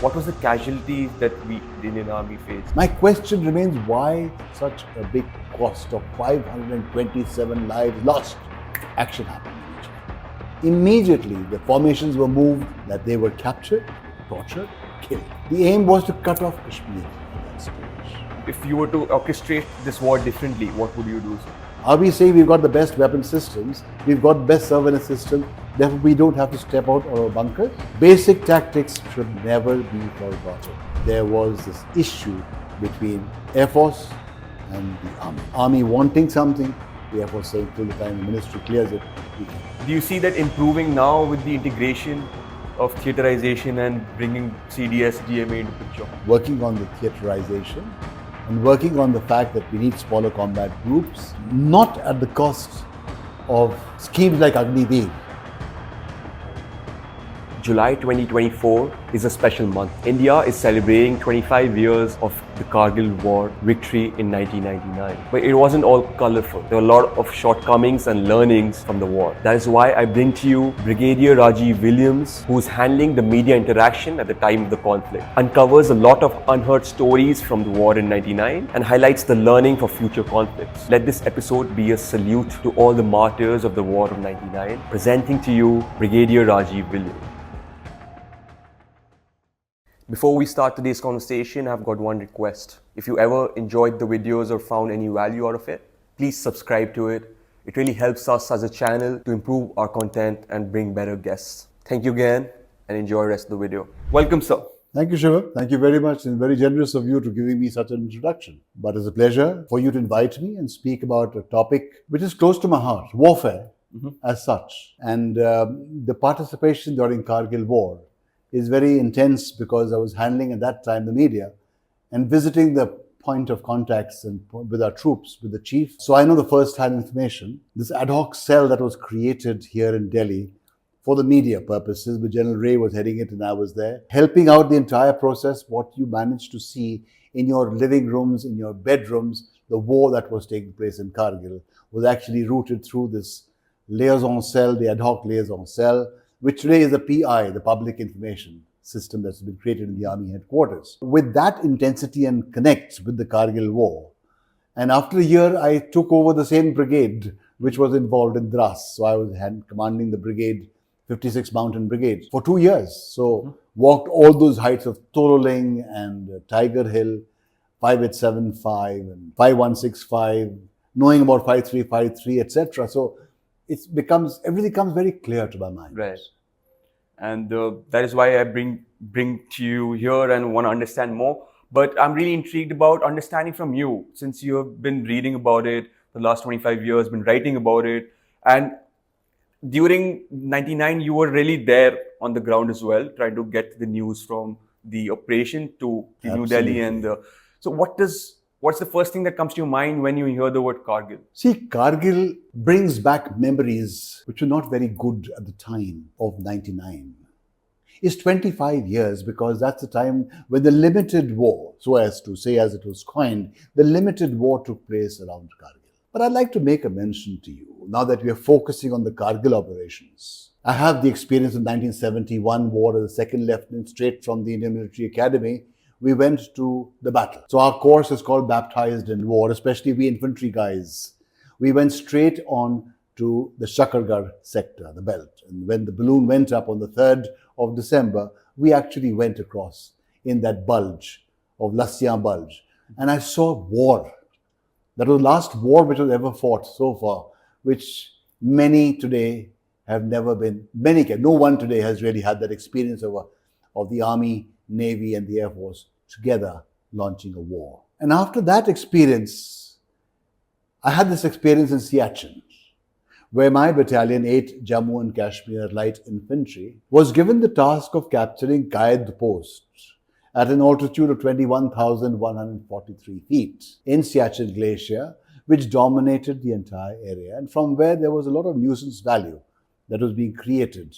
What was the casualties that the Indian Army faced? My question remains, why such a big cost of 527 lives lost? Action happened immediately. The formations were moved, that they were captured, tortured, killed. The aim was to cut off Kashmir at that stage. If you were to orchestrate this war differently, what would you do, sir? Are we saying we've got the best weapon systems, we've got best surveillance systems, therefore we don't have to step out of our bunkers? Basic tactics should never be forgotten. There was this issue between Air Force and the Army. Army wanting something, the Air Force saying till the time the ministry clears it, we can. Do you see that improving now with the integration of theaterization and bringing CDS, GMA into picture? Working on the theaterization and working on the fact that we need smaller combat groups, not at the cost of schemes like Agni-Veer. July 2024 is a special month. India is celebrating 25 years of the Kargil War victory in 1999. But it wasn't all colorful. There were a lot of shortcomings and learnings from the war. That is why I bring to you Brigadier Rajiv Williams, who's handling the media interaction at the time of the conflict, uncovers a lot of unheard stories from the war in 99 and highlights the learning for future conflicts. Let this episode be a salute to all the martyrs of the war of 99, presenting to you Brigadier Rajiv Williams. Before we start today's conversation, I've got one request. If you ever enjoyed the videos or found any value out of it, please subscribe to it. It really helps us as a channel to improve our content and bring better guests. Thank you again and enjoy the rest of the video. Welcome, sir. Thank you, Shivam. Thank you very much, and very generous of you to giving me such an introduction. But it's a pleasure for you to invite me and speak about a topic which is close to my heart, warfare as such. And the participation during Kargil War is very intense because I was handling at that time the media and visiting the point of contacts and with our troops, with the chief. So I know the first-hand information. This ad hoc cell that was created here in Delhi for the media purposes, but General Ray was heading it and I was there, helping out the entire process. What you managed to see in your living rooms, in your bedrooms, the war that was taking place in Kargil was actually routed through this liaison cell, the ad hoc liaison cell, which today is the PI, the Public Information System that's been created in the Army headquarters. With that intensity and connect with the Kargil War, and after a year, I took over the same brigade which was involved in Dras. So I was commanding the brigade, 56 Mountain Brigade, for 2 years. So walked all those heights of Toroling and Tiger Hill, 5875 and 5165, knowing about 5353, etc. So everything comes very clear to my mind. Right. And that is why I bring to you here and want to understand more. But I'm really intrigued about understanding from you, since you have been reading about it the last 25 years, been writing about it. And during 99, you were really there on the ground as well, trying to get the news from the operation to New Delhi. And so what's the first thing that comes to your mind when you hear the word Kargil? See, Kargil brings back memories which were not very good at the time of 99. It's 25 years because that's the time when the limited war, so as to say as it was coined, the limited war took place around Kargil. But I'd like to make a mention to you, now that we are focusing on the Kargil operations. I have the experience of 1971 war as a second lieutenant straight from the Indian Military Academy. We went to the battle. So our course is called Baptized in War, especially we infantry guys. We went straight on to the Shakargarh sector, the belt. And when the balloon went up on the 3rd of December, we actually went across in that bulge of Lassiyan Bulge. And I saw war. That was the last war which was ever fought so far, which many today have never been, no one today has really had that experience of the Army, Navy and the Air Force together launching a war. And after that experience, I had this experience in Siachen, where my battalion, 8 Jammu and Kashmir Light Infantry, was given the task of capturing Qaid Post at an altitude of 21,143 feet in Siachen Glacier, which dominated the entire area, and from where there was a lot of nuisance value that was being created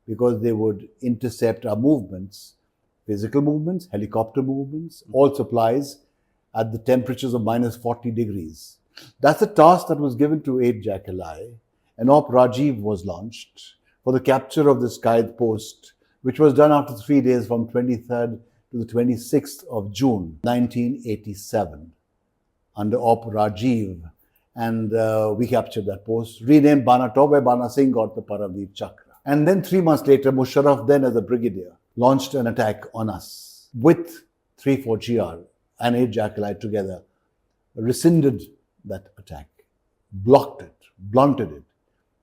because they would intercept our movements, physical movements, helicopter movements, all supplies at the temperatures of minus 40 degrees. That's the task that was given to 8 Jackalai, and Op Rajiv was launched for the capture of this Qaid post, which was done after 3 days from 23rd to the 26th of June 1987 under Op Rajiv. And we captured that post, renamed Bana Top, where Bana Singh got the Paramveer Chakra. And then 3 months later, Musharraf, then as a brigadier, launched an attack on us with 3-4 GR and 8 Jackalite together, rescinded that attack, blocked it, blunted it,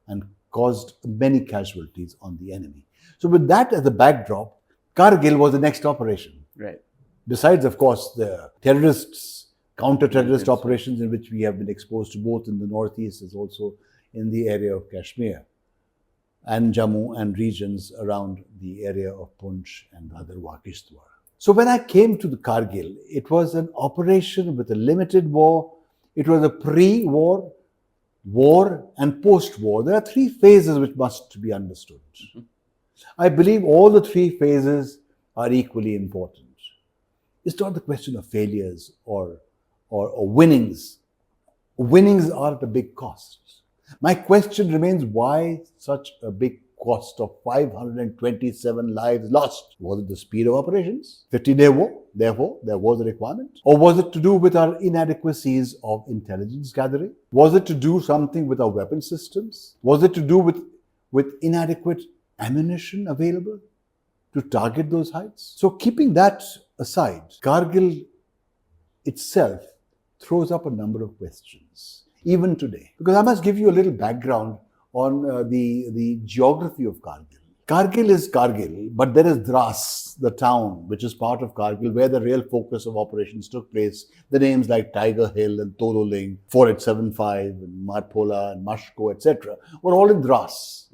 and caused many casualties on the enemy. So with that as a backdrop, Kargil was the next operation. Right. Besides, of course, the terrorists, counter-terrorist operations in which we have been exposed to both in the northeast as also in the area of Kashmir and Jammu and regions around the area of Poonch and Bhadrawa, Kishtwar. So when I came to the Kargil, it was an operation with a limited war. It was a pre-war, war and post-war. There are 3 phases which must be understood. I believe all the 3 phases are equally important. It's not the question of failures or winnings. Winnings are at a big cost. My question remains, why such a big cost of 527 lives lost? Was it the speed of operations? 50-day war, therefore there was a requirement? Or was it to do with our inadequacies of intelligence gathering? Was it to do something with our weapon systems? Was it to do with inadequate ammunition available to target those heights? So keeping that aside, Kargil itself throws up a number of questions, even today. Because I must give you a little background on the geography of Kargil. Kargil is Kargil, but there is Dras, the town, which is part of Kargil, where the real focus of operations took place. The names like Tiger Hill and Tololing, 4875, and Marpola and Mashko, etc., were all in Dras.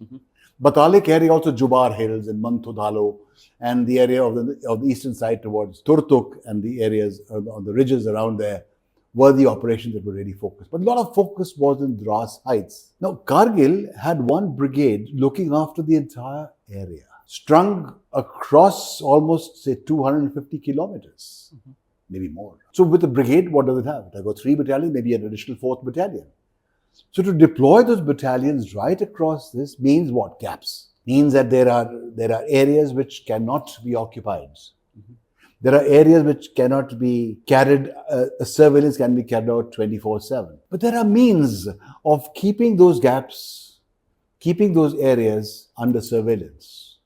Batalik area, also Jubar Hills and Mantudhalo, and the area of the eastern side towards Turtuk and the areas on the ridges around there were the operations that were really focused. But a lot of focus was in Dras Heights. Now, Kargil had 1 brigade looking after the entire area, strung across almost, say, 250 kilometers, maybe more. So with a brigade, what does it have? It has got 3 battalions, maybe an additional 4th battalion. So to deploy those battalions right across this means what? Gaps. Means that there are areas which cannot be occupied. There are areas which cannot be carried, surveillance can be carried out 24/7. But there are means of keeping those gaps, keeping those areas under surveillance.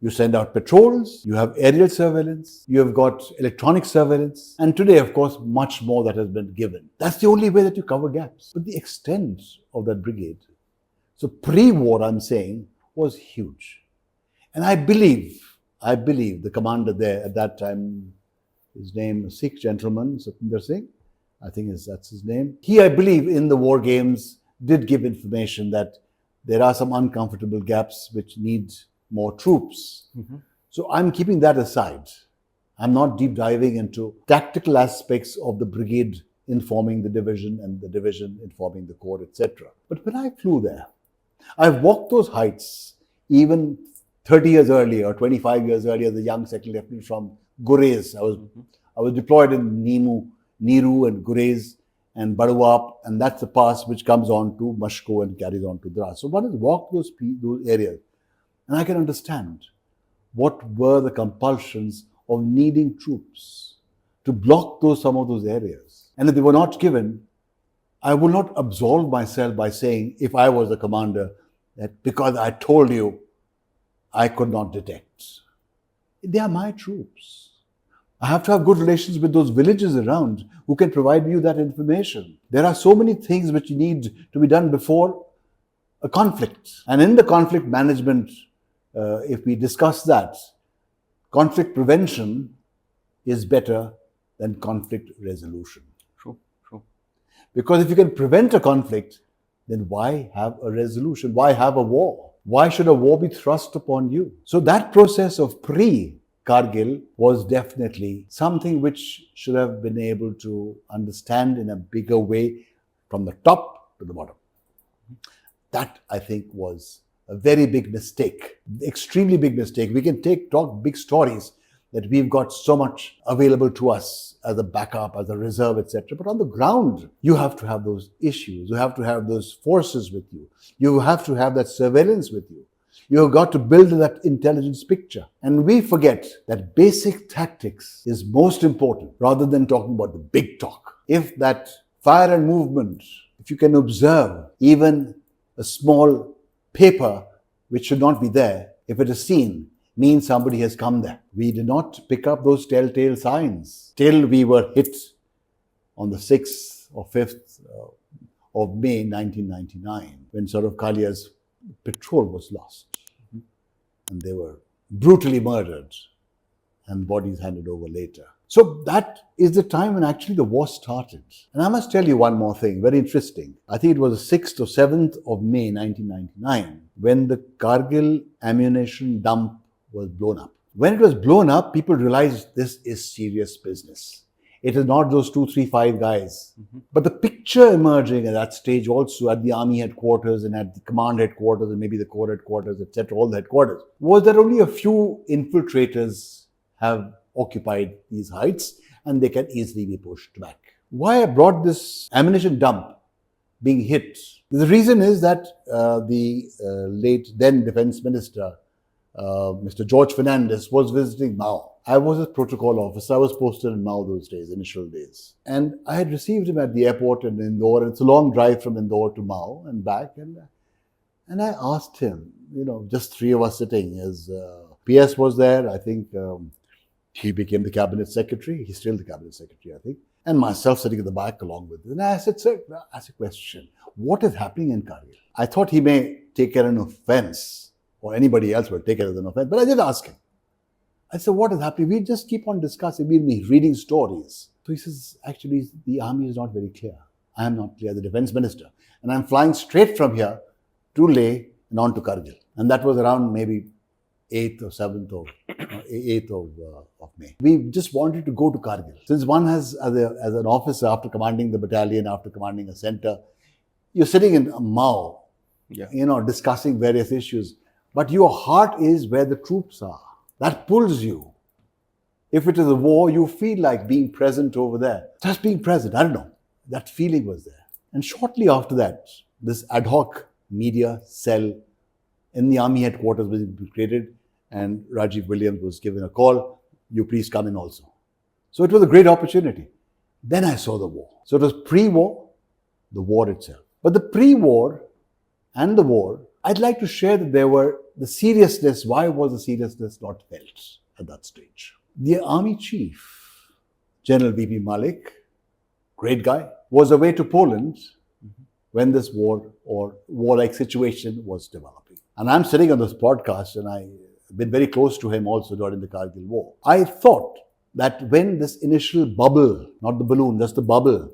You send out patrols, you have aerial surveillance, you have got electronic surveillance, and today, of course, much more that has been given. That's the only way that you cover gaps. But the extent of that brigade, so pre-war, I'm saying, was huge. And I believe the commander there at that time, his name, a Sikh gentleman, Satinder Singh, I think that's his name. He, I believe, in the war games, did give information that there are some uncomfortable gaps which need more troops. So I'm keeping that aside. I'm not deep diving into tactical aspects of the brigade informing the division and the division informing the corps, etc. But when I flew there, I've walked those heights even 30 years earlier, or 25 years earlier, the young second lieutenant from Gurez. I was deployed in Niru and Gurez and Baruap, and that's the pass which comes on to Mashko and carries on to Dras. So one has walked those areas, and I can understand what were the compulsions of needing troops to block some of those areas. And if they were not given, I will not absolve myself by saying, if I was the commander, that because I told you, I could not detect. They are my troops. I have to have good relations with those villages around who can provide you that information. There are so many things which need to be done before a conflict. And in the conflict management, if we discuss that, conflict prevention is better than conflict resolution. True. Because if you can prevent a conflict, then why have a resolution? Why have a war? Why should a war be thrust upon you? So that process of pre-Kargil was definitely something which should have been able to understand in a bigger way from the top to the bottom. That, I think, was a very big mistake, extremely big mistake. We can talk big stories that we've got so much available to us as a backup, as a reserve, etc. But on the ground, you have to have those issues. You have to have those forces with you. You have to have that surveillance with you. You have got to build that intelligence picture. And we forget that basic tactics is most important rather than talking about the big talk. If that fire and movement, if you can observe even a small paper which should not be there, if it is seen, means somebody has come there. We did not pick up those telltale signs till we were hit on the 6th or 5th of May 1999, when Kargil's patrol was lost. And they were brutally murdered and bodies handed over later. So that is the time when actually the war started. And I must tell you one more thing, very interesting. I think it was the 6th or 7th of May 1999 when the Kargil ammunition dump was blown up. When it was blown up, people realized this is serious business. It is not those 2, 3, 5 guys. But the picture emerging at that stage also at the army headquarters and at the command headquarters and maybe the corps headquarters, etc., all the headquarters, was that only a few infiltrators have occupied these heights and they can easily be pushed back. Why I brought this ammunition dump being hit? The reason is that the late then Defense Minister, Mr. George Fernandez, was visiting Mao. I was a protocol officer. I was posted in Mao those days, initial days. And I had received him at the airport in Indore. And it's a long drive from Indore to Mao and back. And I asked him, just 3 of us sitting. His PS was there. I think he became the cabinet secretary. He's still the cabinet secretary, I think. And myself sitting at the back along with him. And I said, sir, ask a question. What is happening in Kargil? I thought he may take an offense, or anybody else would take it as an offense. But I did ask him. I said, what is happening? We just keep on discussing. We've been reading stories. So he says, actually, the army is not very clear. I am not clear, the defense minister. And I'm flying straight from here to Leh and on to Kargil. And that was around maybe 8th or 7th or 8th of May. We just wanted to go to Kargil. Since one has, as an officer, after commanding the battalion, after commanding a center, you're sitting in Mao, discussing various issues. But your heart is where the troops are. That pulls you. If it is a war, you feel like being present over there. Just being present, I don't know. That feeling was there. And shortly after that, this ad hoc media cell in the army headquarters was created and Rajiv Williams was given a call, you please come in also. So it was a great opportunity. Then I saw the war. So it was pre-war, the war itself. But the pre-war and the war, I'd like to share that there were the seriousness. Why was the seriousness not felt at that stage? The army chief, General V.P. Malik, great guy, was away to Poland when this war or warlike situation was developing. And I'm sitting on this podcast and I've been very close to him also during the Kargil War. I thought that when this initial bubble, not the balloon, just the bubble,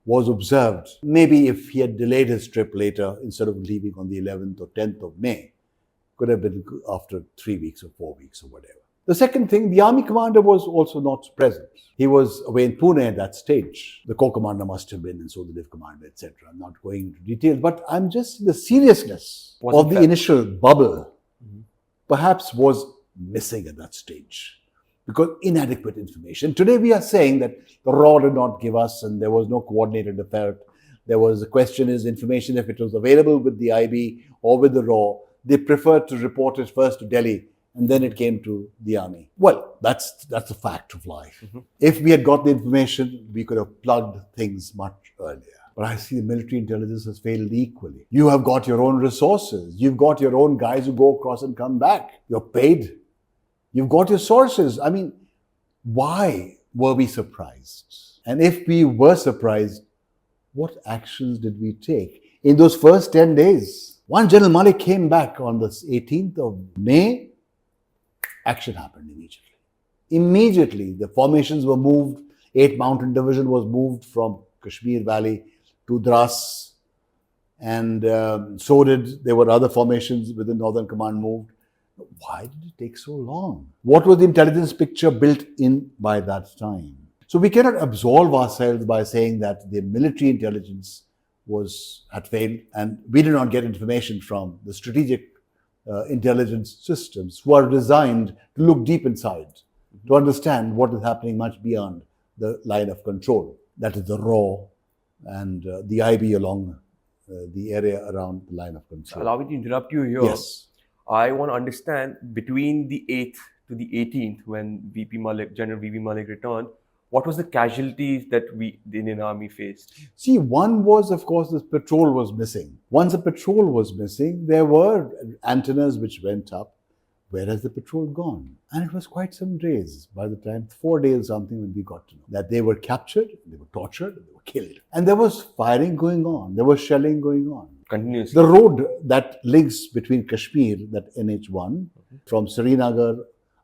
was observed, maybe if he had delayed his trip later, instead of leaving on the 11th or 10th of May, could have been after 3 weeks or 4 weeks or whatever. The second thing, the army commander was also not present. He was away in Pune at that stage. The corps commander must have been, and so the div commander, etc. I'm not going into details, but I'm just the seriousness of the initial bubble perhaps was missing at that stage because inadequate information. Today we are saying that the RAW did not give us and there was no coordinated effort. There was a question is information if it was available with the IB or with the RAW. They preferred to report it first to Delhi and then it came to the army. Well, that's a fact of life. If we had got the information, we could have plugged things much earlier. But I see the military intelligence has failed equally. You have got your own resources. You've got your own guys who go across and come back. You're paid. You've got your sources. I mean, why were we surprised? And if we were surprised, what actions did we take? In those first 10 days, one General Malik came back on the 18th of May. Action happened immediately. Immediately, the formations were moved. 8th Mountain Division was moved from Kashmir Valley to Dras. And there were other formations within Northern Command moved. Why did it take so long? What was the intelligence picture built in by that time? So we cannot absolve ourselves by saying that the military intelligence had failed and we did not get information from the strategic intelligence systems who are designed to look deep inside, to understand what is happening much beyond the line of control. That is the RAW and the IB along the area around the line of control. Allow me to interrupt you here. Yes. I want to understand between the 8th to the 18th, when General VP Malik returned, what was the casualties that the Indian Army faced? See, one was, of course, this patrol was missing. Once the patrol was missing, there were antennas which went up. Where has the patrol gone? And it was quite some days, by the time, 4 days something, when we got to know that they were captured, they were tortured, they were killed. And there was firing going on, there was shelling going on. Continuously. The road that links between Kashmir, that NH1, from Srinagar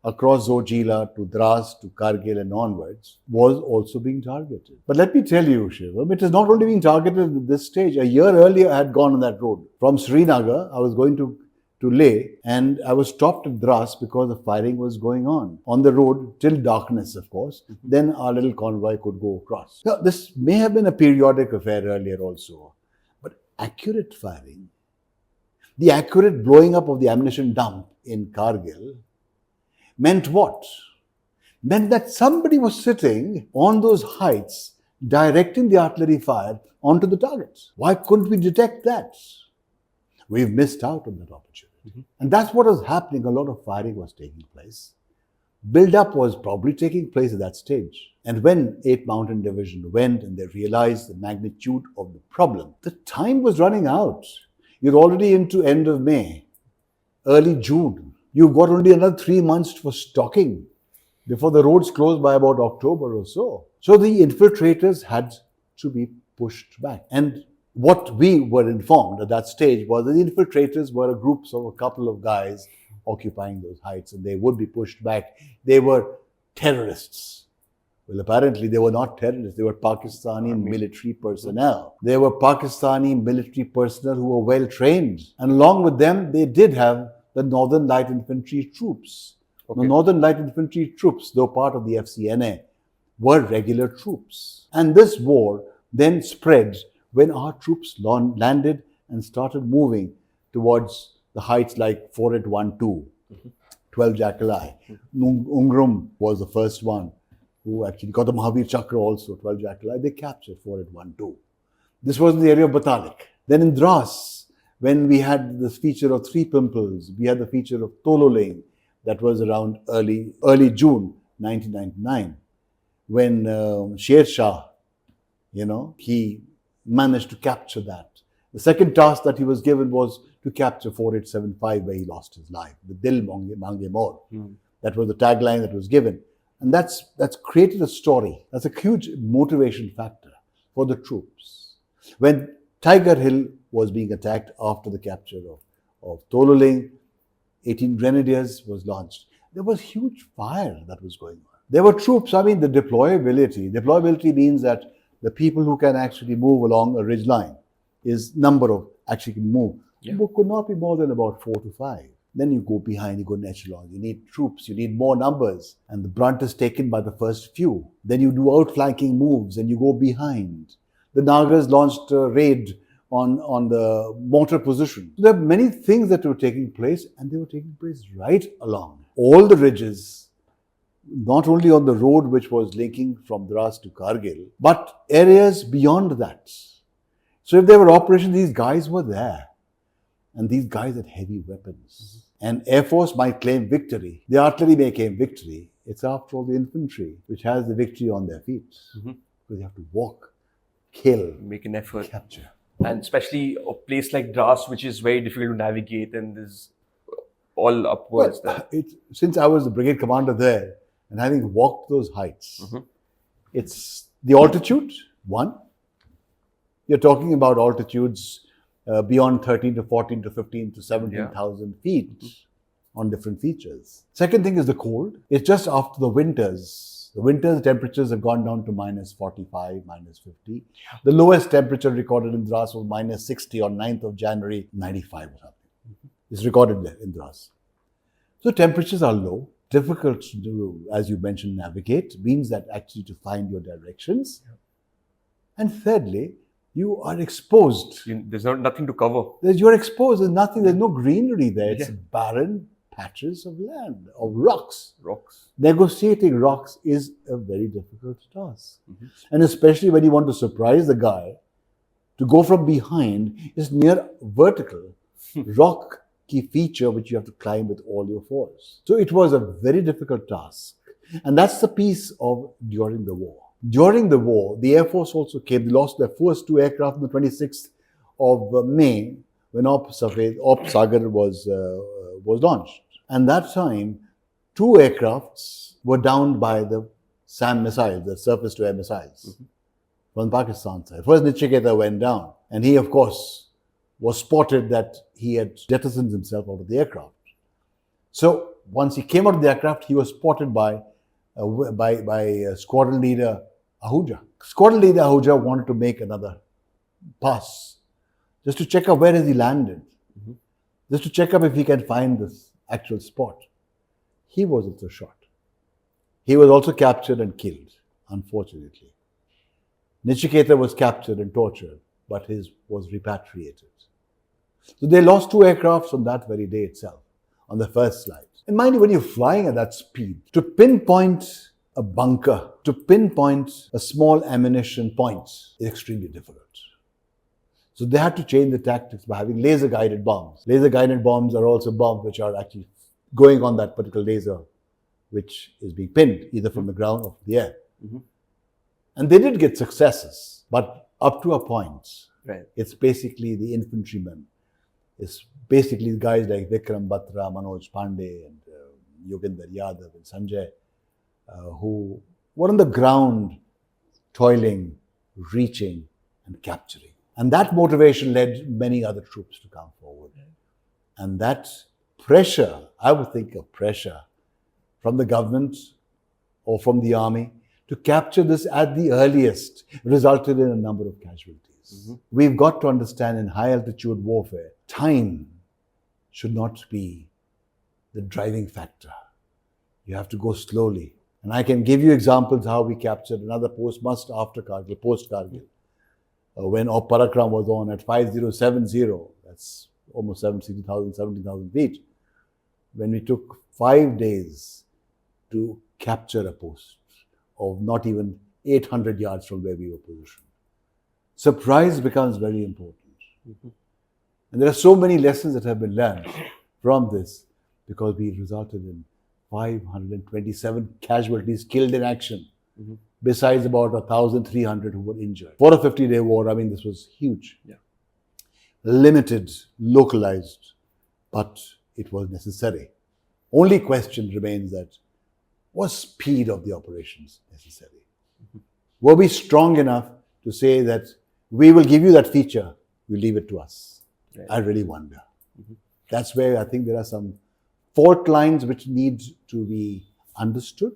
across Zojila to Dras to Kargil and onwards, was also being targeted. But let me tell you, Shivam, it is not only being targeted at this stage. A year earlier, I had gone on that road. From Srinagar, I was going to Leh, and I was stopped at Dras because the firing was going on the road till darkness, of course. Then our little convoy could go across. Now, this may have been a periodic affair earlier also, but accurate firing, the accurate blowing up of the ammunition dump in Kargil, meant what? Meant that somebody was sitting on those heights directing the artillery fire onto the targets. Why couldn't we detect that? We've missed out on that opportunity. And that's what was happening. A lot of firing was taking place. Build-up was probably taking place at that stage. And when 8th Mountain Division went and they realized the magnitude of the problem, the time was running out. You're already into end of May, early June. You've got only another 3 months for stocking before the roads close by about October or so. So the infiltrators had to be pushed back. And what we were informed at that stage was that the infiltrators were groups of a couple of guys occupying those heights, and they would be pushed back. They were terrorists. Well, apparently they were not terrorists. They were Pakistani military personnel. They were Pakistani military personnel who were well trained. And along with them, they did have the Northern Light Infantry troops. Okay. The Northern Light Infantry troops, though part of the FCNA, were regular troops. And this war then spread when our troops landed and started moving towards the heights like 4812, 12 Jackali. Ungrum was the first one who actually got the Mahavir Chakra also, 12 Jackali. They captured 4812. This was in the area of Batalik. Then in Dras, when we had this feature of Three Pimples, we had the feature of Tololing, that was around early June 1999, when Sher Shah, he managed to capture that. The second task that he was given was to capture 4875, where he lost his life. The Dil Mange More. That was the tagline that was given. And that's created a story. That's a huge motivation factor for the troops. When Tiger Hill was being attacked after the capture of Tololing, 18 Grenadiers was launched. There was huge fire that was going on. There were troops, the deployability. Deployability means that the people who can actually move along a ridge line is number of actually can move. Yeah. It could not be more than about 4 to 5. Then you go behind, you go in echelon. You need troops, you need more numbers. And the brunt is taken by the first few. Then you do outflanking moves and you go behind. The Nagas launched a raid on the mortar position. So there are many things that were taking place, and they were taking place right along all the ridges, not only on the road which was linking from Dras to Kargil, but areas beyond that. So if there were operations, these guys were there. And these guys had heavy weapons. And Air Force might claim victory. The artillery may claim victory. It's after all the infantry which has the victory on their feet. Because you have to walk, kill, make an effort, capture. And especially a place like Dras, which is very difficult to navigate, and there's all upwards there. Since I was the brigade commander there, and having walked those heights, it's the altitude, one. You're talking about altitudes beyond 13 to 14 to 15 to 17,000 feet on different features. Second thing is the cold. It's just after the winters. The winter temperatures have gone down to minus 45, minus 50. The lowest temperature recorded in Dras was minus 60 on 9th of January, 95 or something. It's recorded there in Dras. So temperatures are low, difficult to do, as you mentioned, navigate, means that actually to find your directions. And thirdly, you are exposed. There's nothing to cover. You're exposed, there's nothing, there's no greenery there. It's barren patches of land, of rocks. Negotiating rocks is a very difficult task. And especially when you want to surprise the guy, to go from behind is near vertical. Rock key feature which you have to climb with all your force. So it was a very difficult task. And that's the piece of during the war. During the war, the Air Force also came. They lost their first 2 aircraft on the 26th of May when Op Sagar was launched. And that time, 2 aircrafts were downed by the SAM missiles, the surface-to-air missiles, from Pakistan side. First, Nichiketa went down, and he, of course, was spotted that he had jettisoned himself out of the aircraft. So once he came out of the aircraft, he was spotted by squadron leader Ahuja. Squadron leader Ahuja wanted to make another pass, just to check out where has he landed, just to check up if he can find this actual spot. He was also shot. He was also captured and killed, unfortunately. Nichiketa was captured and tortured, but his was repatriated. So they lost 2 aircrafts on that very day itself, on the first slide. And mind you, when you're flying at that speed, to pinpoint a bunker, to pinpoint a small ammunition point is extremely difficult. So they had to change the tactics by having laser-guided bombs. Laser-guided bombs are also bombs which are actually going on that particular laser, which is being pinned either from the ground or from the air. And they did get successes, but up to a point. Right. It's basically the infantrymen. It's basically guys like Vikram Batra, Manoj Pandey, and Yoginder Yadav and Sanjay, who were on the ground, toiling, reaching, and capturing. And that motivation led many other troops to come forward. And that pressure, I would think of pressure from the government or from the army to capture this at the earliest resulted in a number of casualties. We've got to understand in high altitude warfare, time should not be the driving factor. You have to go slowly. And I can give you examples how we captured another post just after Kargil, post-Kargil. When Op Parakram was on at 5070, that's almost 17,000 feet. When we took 5 days to capture a post of not even 800 yards from where we were positioned. Surprise becomes very important. And there are so many lessons that have been learned from this because we resulted in 527 casualties killed in action, besides about 1,300 who were injured. For a 50-day war, I mean, this was huge. Limited, localized, but it was necessary. Only question remains that, was speed of the operations necessary? Were we strong enough to say that we will give you that feature, you leave it to us? I really wonder. That's where I think there are some fault lines which need to be understood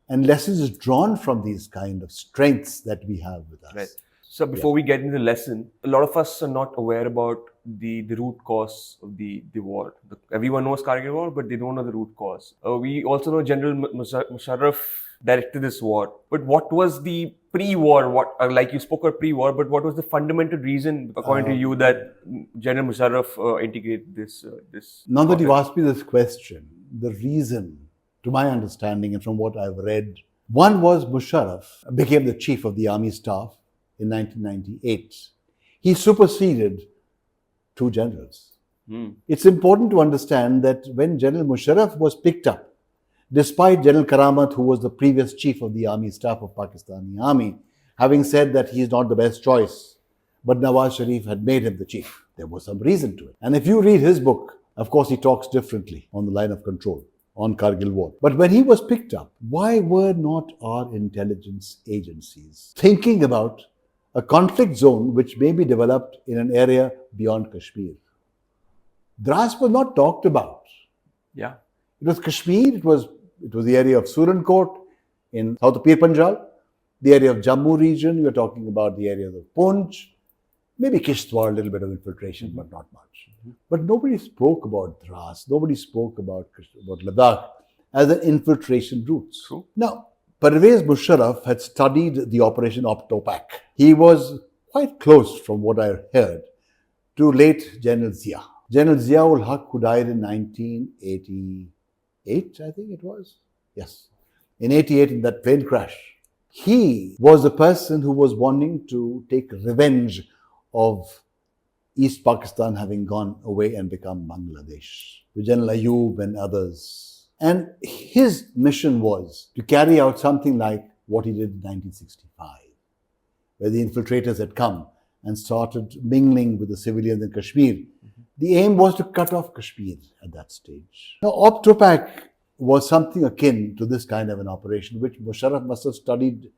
and lessons drawn from these kind of strengths that we have with us. Right. So before we get into the lesson, a lot of us are not aware about the root cause of the war. Everyone knows Kargil War, but they don't know the root cause. We also know General Musharraf directed this war. But what was the pre-war, like you spoke about pre-war, but what was the fundamental reason, according to you, that General Musharraf integrated this? Now that you've asked me this question, the reason, to my understanding and from what I've read, one was Musharraf became the chief of the army staff in 1998. He superseded 2 generals. It's important to understand that when General Musharraf was picked up, despite General Karamat, who was the previous chief of the army staff of Pakistani army, having said that he is not the best choice, but Nawaz Sharif had made him the chief. There was some reason to it. And if you read his book, of course he talks differently on the line of control, on Kargil War. But when he was picked up, why were not our intelligence agencies thinking about a conflict zone which may be developed in an area beyond Kashmir? Dras was not talked about. Yeah. It was Kashmir, it was the area of Surankot in south of Pir Panjal, the area of Jammu region, we are talking about the area of Poonch, maybe Kishtwar, a little bit of infiltration, but not much. But nobody spoke about Dras, nobody spoke about Ladakh as an infiltration route. True. Now, Parvez Musharraf had studied the operation op Topak. He was quite close, from what I heard, to late General Zia. General Zia-ul Haq, who died in 1988, I think it was. Yes. In 88, in that plane crash. He was the person who was wanting to take revenge of East Pakistan having gone away and become Bangladesh, with General Ayub and others. And his mission was to carry out something like what he did in 1965, where the infiltrators had come and started mingling with the civilians in Kashmir. The aim was to cut off Kashmir at that stage. Now, Op Tupac was something akin to this kind of an operation, which Musharraf must have studied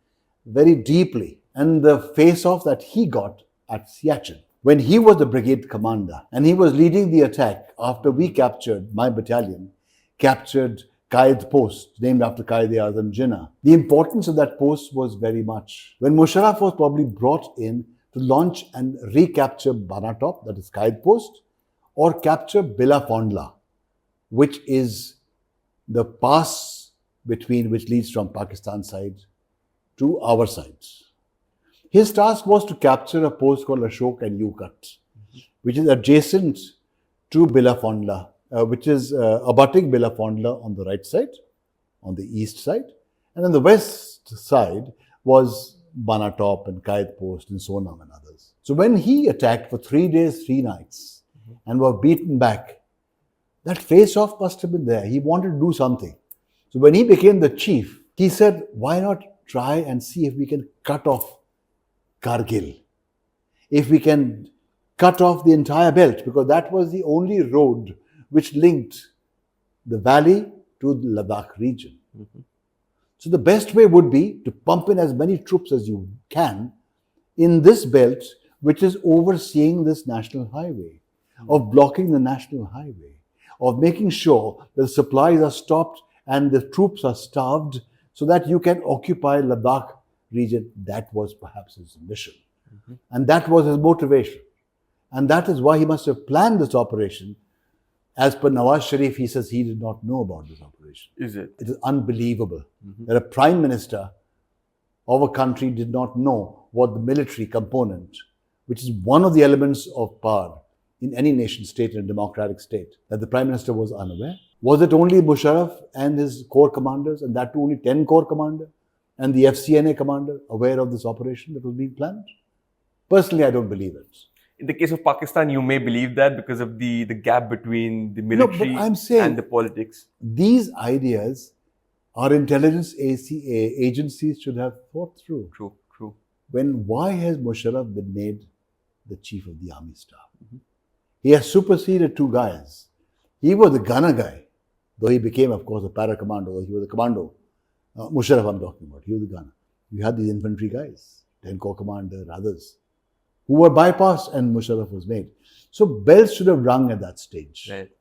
very deeply. And the face-off that he got at Siachen, when he was the brigade commander and he was leading the attack after we captured, my battalion, captured Qaid Post, named after Qaid-e-Azam Jinnah. The importance of that post was very much. When Musharraf was probably brought in to launch and recapture Banatop, that is Qaid Post, or capture Bila Fondla, which is the pass between which leads from Pakistan side to our side. His task was to capture a post called Ashok and Yukat, which is adjacent to Bila Fondla, which is abutting Bila Fondla on the right side, on the east side, and on the west side was Banatop and Qaid Post and Sonam and others. So when he attacked for 3 days, 3 nights, and were beaten back, that face-off must have been there. He wanted to do something. So when he became the chief, he said, why not try and see if we can cut off Kargil? If we can cut off the entire belt, because that was the only road which linked the valley to the Ladakh region. So the best way would be to pump in as many troops as you can in this belt, which is overseeing this national highway, of blocking the national highway, of making sure that the supplies are stopped and the troops are starved so that you can occupy Ladakh region. That was perhaps his mission. And that was his motivation. And that is why he must have planned this operation. As per Nawaz Sharif, he says he did not know about this operation. Is it? It is unbelievable that a prime minister of a country did not know what the military component, which is one of the elements of power in any nation state, in a democratic state, that the prime minister was unaware. Was it only Musharraf and his corps commanders, and that too only 10 corps commander, and the FCNA commander aware of this operation that was being planned? Personally, I don't believe it. In the case of Pakistan, you may believe that because of the gap between the military I'm saying, and the politics. These ideas our intelligence agencies should have thought through. True. Why has Musharraf been made the chief of the army staff? He has superseded 2 guys. He was the gunner guy, though he became, of course, a para-commando, or he was a commando. Musharraf I'm talking about, he was the gunner. You had these infantry guys, 10 corps commander, others, who were bypassed and Musharraf was made. So bells should have rung at that stage. Right.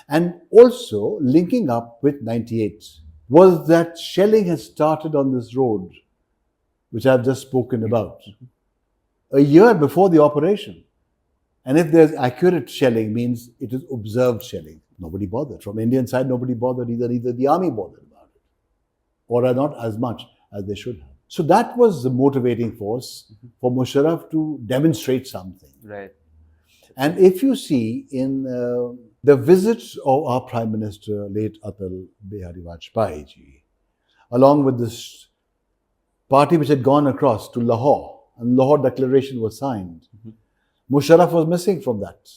And also, linking up with 98, was that shelling has started on this road, which I've just spoken about, a year before the operation. And if there's accurate shelling, means it is observed shelling. Nobody bothered. From Indian side, nobody bothered either the army bothered about it, or not as much as they should have. So that was the motivating force for Musharraf to demonstrate something. Right. And if you see in the visits of our Prime Minister, late Atal Bihari Vajpayee ji, along with this party which had gone across to Lahore, and Lahore Declaration was signed, Musharraf was missing from that.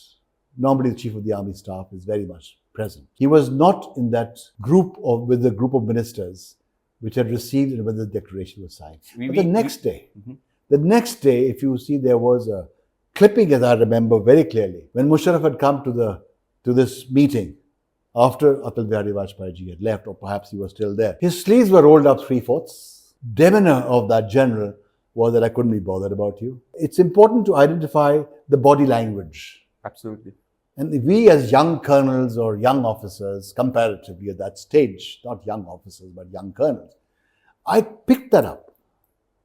Normally the Chief of the Army Staff is very much present. He was not in that group with the group of ministers which had received and when the declaration was signed. But the next day, if you see, there was a clipping, as I remember very clearly, when Musharraf had come to this meeting after Atal Bihari Vajpayee ji had left, or perhaps he was still there. His sleeves were rolled up 3/4. Demeanor of that general was that I couldn't be bothered about you. It's important to identify the body language. Absolutely. And we as young colonels or young officers, comparatively at that stage, not young officers, but young colonels, I picked that up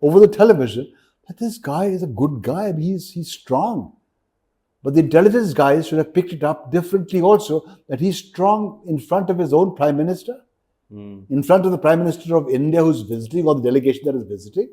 over the television, that this guy is a good guy. I mean, he's strong. But the intelligence guys should have picked it up differently also, that he's strong in front of his own prime minister, in front of the prime minister of India who's visiting, or the delegation that is visiting.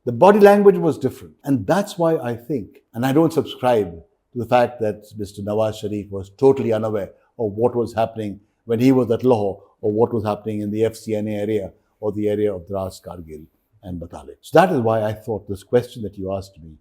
The body language was different. And that's why I think, and I don't subscribe to the fact that Mr. Nawaz Sharif was totally unaware of what was happening when he was at Lahore, or what was happening in the FCNA area, or the area of Dras, Kargil and Batale. So that is why I thought this question that you asked me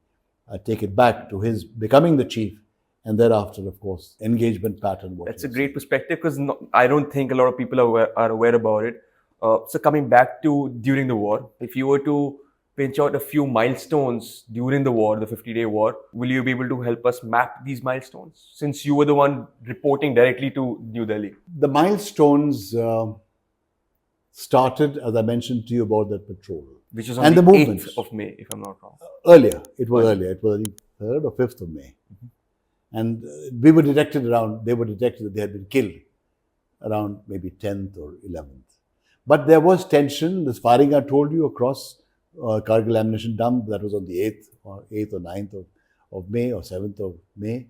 take it back to his becoming the chief, and thereafter, of course, engagement pattern. That's a great perspective because I don't think a lot of people are aware about it. So coming back to during the war, if you were to pinch out a few milestones during the war, the 50-day war, will you be able to help us map these milestones since you were the one reporting directly to New Delhi? The milestones started, as I mentioned to you, about that patrol. Which was on and the, the movements. 8th of May, if I'm not wrong. Earlier. It was earlier. It was, I think, 3rd or 5th of May. And they were detected that they had been killed around maybe 10th or 11th. But there was tension, this firing I told you across Kargil ammunition dump, that was on the 8th or 9th of May or 7th of May.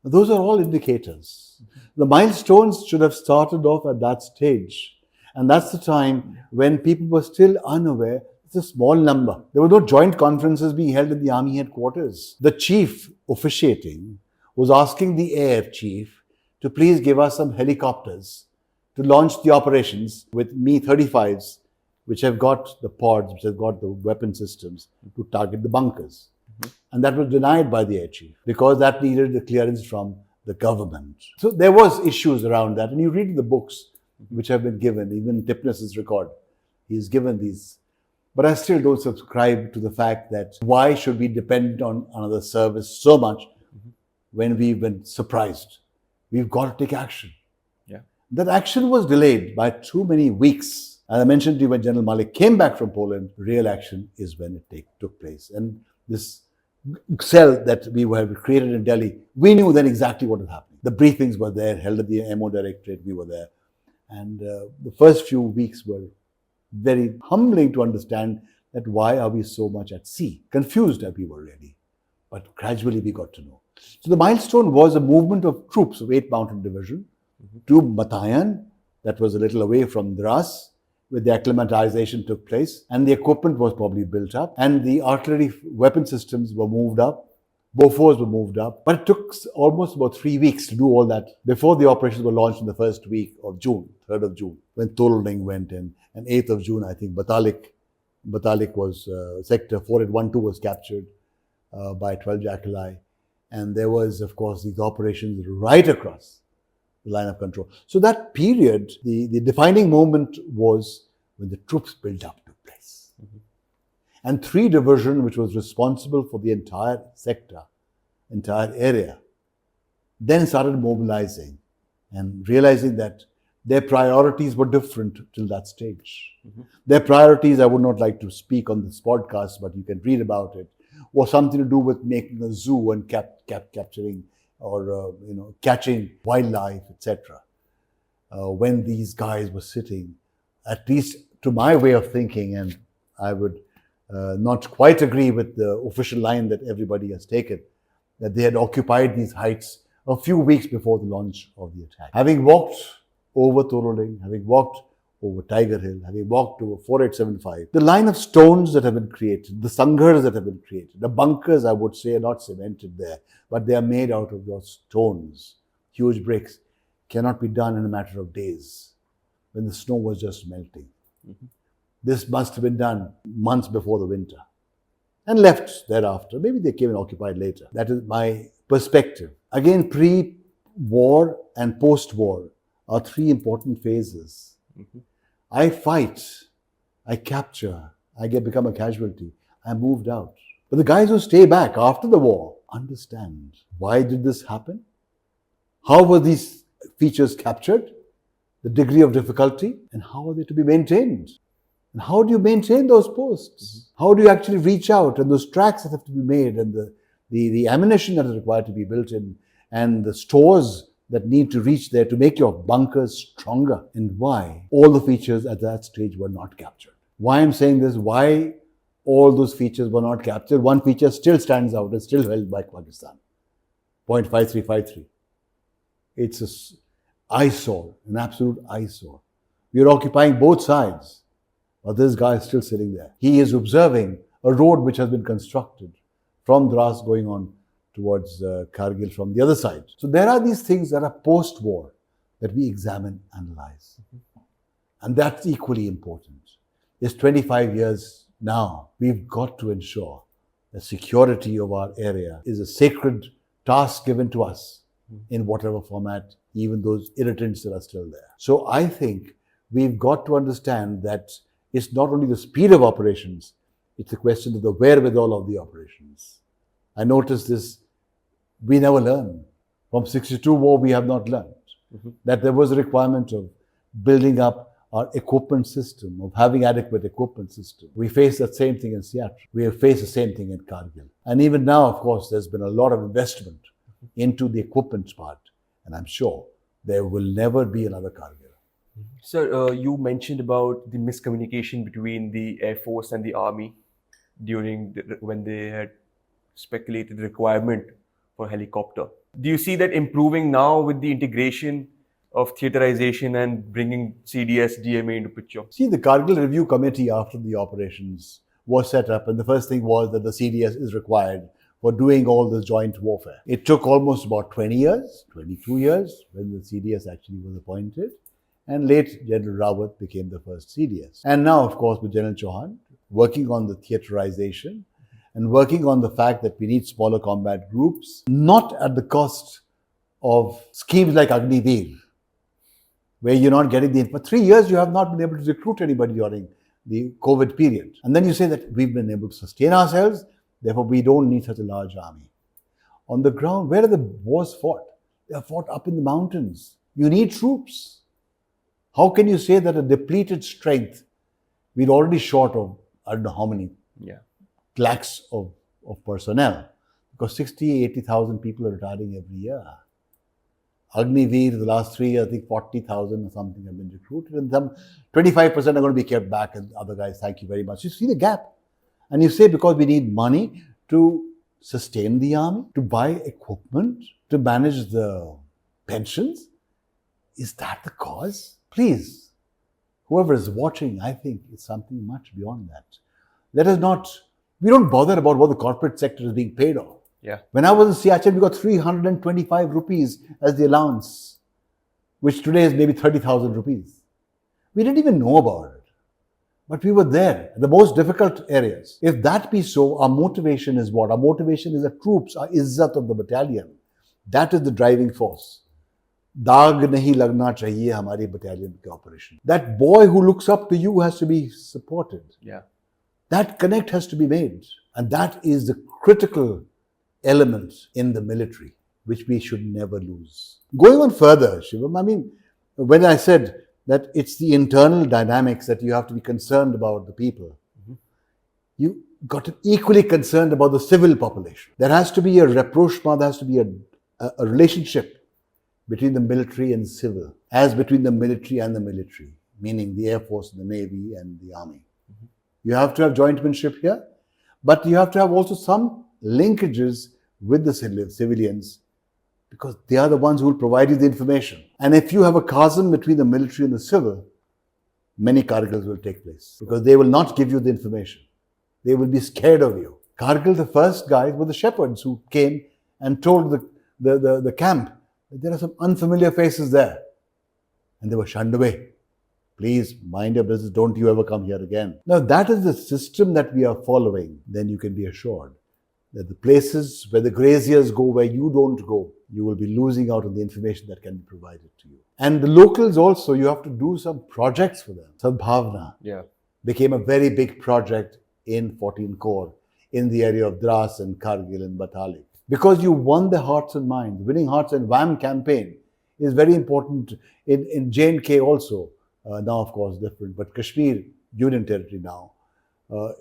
Those are all indicators. The milestones should have started off at that stage. And that's the time when people were still unaware. It's a small number. There were no joint conferences being held in the army headquarters. The chief officiating was asking the air chief to please give us some helicopters to launch the operations with Mi-35s, which have got the pods, which have got the weapon systems to target the bunkers. And that was denied by the air chief because that needed the clearance from the government. So there was issues around that. And you read the books which have been given, even Tipnes's record, he's given these. But I still don't subscribe to the fact that why should we depend on another service so much when we've been surprised? We've got to take action. Yeah. That action was delayed by too many weeks. As I mentioned to you, when General Malik came back from Poland, real action is when it took place. And this cell that we had created in Delhi, we knew then exactly what was happening. The briefings were there, held at the MO Directorate, we were there. And the first few weeks were very humbling to understand that why are we so much at sea? Confused that we were really. But gradually we got to know. So the milestone was a movement of troops of 8th Mountain Division to Matayan, that was a little away from Dras, where the acclimatization took place, and the equipment was probably built up, and the artillery weapon systems were moved up, Bofors were moved up. But it took almost about 3 weeks to do all that before the operations were launched in the first week of June, 3rd of June, when Tololing went in, and 8th of June, I think, Batalik was, Sector 4812 was captured by 12 Jacali. And there was, of course, these operations right across the line of control. So that period, the defining moment was when the troops built up took place. And 3 Division, which was responsible for the entire sector, entire area, then started mobilizing and realizing that their priorities were different till that stage. Their priorities, I would not like to speak on this podcast, but you can read about it, was something to do with making a zoo and capturing or catching wildlife, etc. When these guys were sitting, at least to my way of thinking, and I would not quite agree with the official line that everybody has taken, that they had occupied these heights a few weeks before the launch of the attack. Having walked over Tololing, having walked over Tiger Hill, having walked over 4875, the line of stones that have been created, the sanghars that have been created, the bunkers, I would say, are not cemented there, but they are made out of those stones, huge bricks, cannot be done in a matter of days when the snow was just melting. This must have been done months before the winter and left thereafter. Maybe they came and occupied later. That is my perspective. Again, pre-war and post-war are 3 important phases. I fight, I capture, I become a casualty, I moved out. But the guys who stay back after the war understand why did this happen? How were these features captured? The degree of difficulty, and how are they to be maintained? And how do you maintain those posts? How do you actually reach out, and those tracks that have to be made, and the ammunition that is required to be built in, and the stores that need to reach there to make your bunkers stronger, and why all the features at that stage were not captured. Why I'm saying this, why all those features were not captured. One feature still stands out, it's still held by Pakistan, 0.5353. It's an eyesore, an absolute eyesore. We are occupying both sides, but this guy is still sitting there. He is observing a road which has been constructed from Dras going on towards Kargil from the other side. So there are these things that are post-war that we examine, analyze. And that's equally important. It's 25 years now. We've got to ensure the security of our area is a sacred task given to us in whatever format, even those irritants that are still there. So I think we've got to understand that it's not only the speed of operations, it's a question of the wherewithal of the operations. I noticed this, we never learn. From 62 war, we have not learned that there was a requirement of building up our equipment system, of having adequate equipment system. We face that same thing in Seattle. We have faced the same thing in Kargil. And even now, of course, there's been a lot of investment into the equipment part. And I'm sure there will never be another Kargil. Sir, you mentioned about the miscommunication between the Air Force and the Army when they had speculated the requirement for helicopter. Do you see that improving now with the integration of theaterization and bringing CDS, DMA into picture? See, the Kargil Review Committee after the operations was set up, and the first thing was that the CDS is required for doing all this joint warfare. It took almost about 20 years, 22 years, when the CDS actually was appointed, and late General Rawat became the first CDS. And now, of course, with General Chauhan, working on the theaterization and working on the fact that we need smaller combat groups, not at the cost of schemes like Agniveer, where you're not getting the... For 3 years, you have not been able to recruit anybody during the COVID period. And then you say that we've been able to sustain ourselves, therefore we don't need such a large army. On the ground, where are the wars fought? They are fought up in the mountains. You need troops. How can you say that a depleted strength, we're already short of, I don't know how many lakhs of personnel, because 60, 80,000 people are retiring every year. Agniveer, the last 3 years, I think 40,000 or something have been recruited, and some 25% are going to be kept back, and other guys, thank you very much. You see the gap. And you say because we need money to sustain the army, to buy equipment, to manage the pensions. Is that the cause? Please, whoever is watching, I think it's something much beyond that. Let us not, we don't bother about what the corporate sector is being paid on. Yeah. When I was in Siachen, we got 325 rupees as the allowance, which today is maybe 30,000 rupees. We didn't even know about it. But we were there, the most difficult areas. If that be so, our motivation is what? Our motivation is the troops, our izzat of the battalion. That is the driving force. Daag nahi lagna chahiye hamari battalion ke operation. That boy who looks up to you has to be supported. Yeah. That connect has to be made. And that is the critical element in the military, which we should never lose. Going on further, Shivam, I mean, when I said that it's the internal dynamics that you have to be concerned about the people, you got to be equally concerned about the civil population. There has to be a rapprochement, there has to be a relationship between the military and civil, as between the military and the military, meaning the Air Force, the Navy and the Army. You have to have jointmanship here, but you have to have also some linkages with the civilians, because they are the ones who will provide you the information. And if you have a chasm between the military and the civil, many Kargils will take place, because they will not give you the information. They will be scared of you. Kargil, the first guys were the shepherds who came and told the camp that there are some unfamiliar faces there. And they were shunned away. Please mind your business, don't you ever come here again. Now that is the system that we are following. Then you can be assured that the places where the graziers go, where you don't go, you will be losing out on the information that can be provided to you. And the locals also, you have to do some projects for them. Sadbhavna became a very big project in 14 Corps in the area of Dras and Kargil and Batalik. Because you won their hearts and minds. Winning Hearts and WAM campaign is very important in J&K also. Now, of course, different, but Kashmir, Union Territory now,